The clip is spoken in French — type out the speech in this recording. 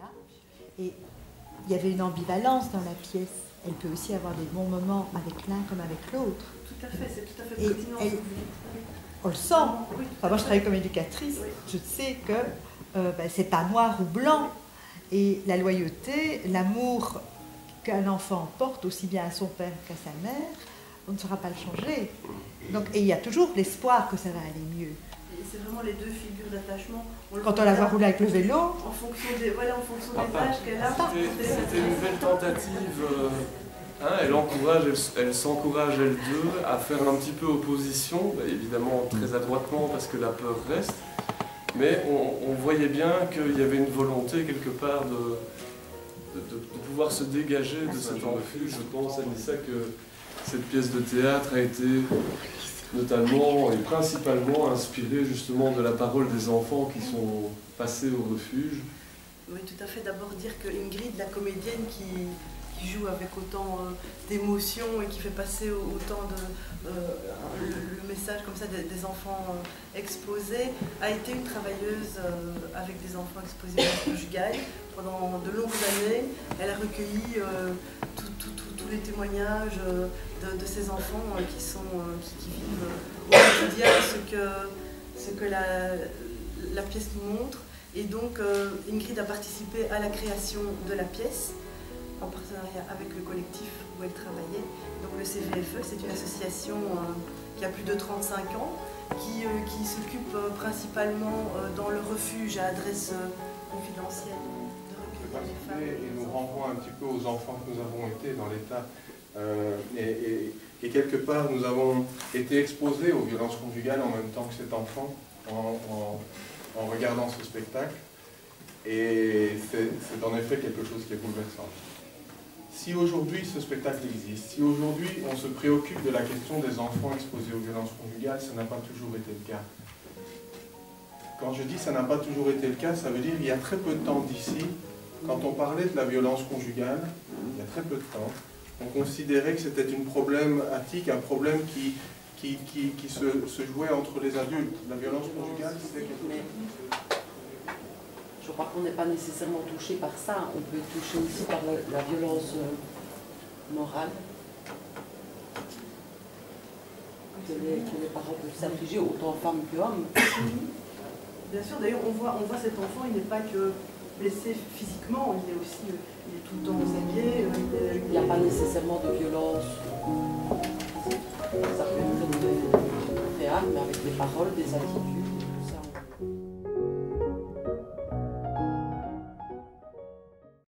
Voilà. Et il y avait une ambivalence dans la pièce. Elle peut aussi avoir des bons moments avec l'un comme avec l'autre. Tout à fait, c'est tout à fait Et pertinent. on le sent. Oui, Enfin, moi, je travaille comme éducatrice. Oui. Je sais que c'est pas noir ou blanc. Et la loyauté, l'amour qu'un enfant porte aussi bien à son père qu'à sa mère, on ne saura pas le changer. Donc, et il y a toujours l'espoir que ça va aller mieux. Et c'est vraiment les deux figures d'attachement. Quand on la voit rouler avec le vélo, En fonction des, voilà, en fonction des âges qu'elle a. C'était une belle tentative. Elle s'encourage, elles deux, à faire un petit peu opposition, évidemment très adroitement parce que la peur reste, mais on voyait bien qu'il y avait une volonté quelque part de pouvoir se dégager de cet refuge. Je pense, Anissa, que cette pièce de théâtre a été notamment et principalement inspirée justement de la parole des enfants qui sont passés au refuge. Oui, tout à fait. D'abord dire que Ingrid, la comédienne qui joue avec autant d'émotion et qui fait passer autant le message comme ça des enfants exposés, a été une travailleuse avec des enfants exposés à la conjugale pendant de longues années. Elle a recueilli tous les témoignages de ces enfants qui vivent au quotidien ce que la pièce nous montre. Et donc Ingrid a participé à la création de la pièce en partenariat avec le collectif où elle travaillait. Donc le CVFE, c'est une association qui a plus de 35 ans, qui s'occupe principalement dans le refuge à adresse confidentielle de recueillir les femmes. Et nous renvoie un petit peu aux enfants que nous avons été dans l'État. Et quelque part, nous avons été exposés aux violences conjugales en même temps que cet enfant en regardant ce spectacle. Et c'est en effet quelque chose qui est bouleversant. Si aujourd'hui ce spectacle existe, si aujourd'hui on se préoccupe de la question des enfants exposés aux violences conjugales, ça n'a pas toujours été le cas. Quand je dis ça n'a pas toujours été le cas, ça veut dire qu'il y a très peu de temps d'ici, quand on parlait de la violence conjugale, il y a très peu de temps, on considérait que c'était un problématique, un problème qui se jouait entre les adultes. La violence conjugale, c'est quelque chose... Je crois qu'on n'est pas nécessairement touché par ça, on peut être touché aussi par la violence morale que les parents peuvent s'infliger, autant femmes qu'hommes. Bien sûr, d'ailleurs, on voit cet enfant, il n'est pas que blessé physiquement, il est tout le temps aux aguets. Il n'y a pas nécessairement de violence. Ça peut être très théâtre, mais avec des paroles, des attitudes.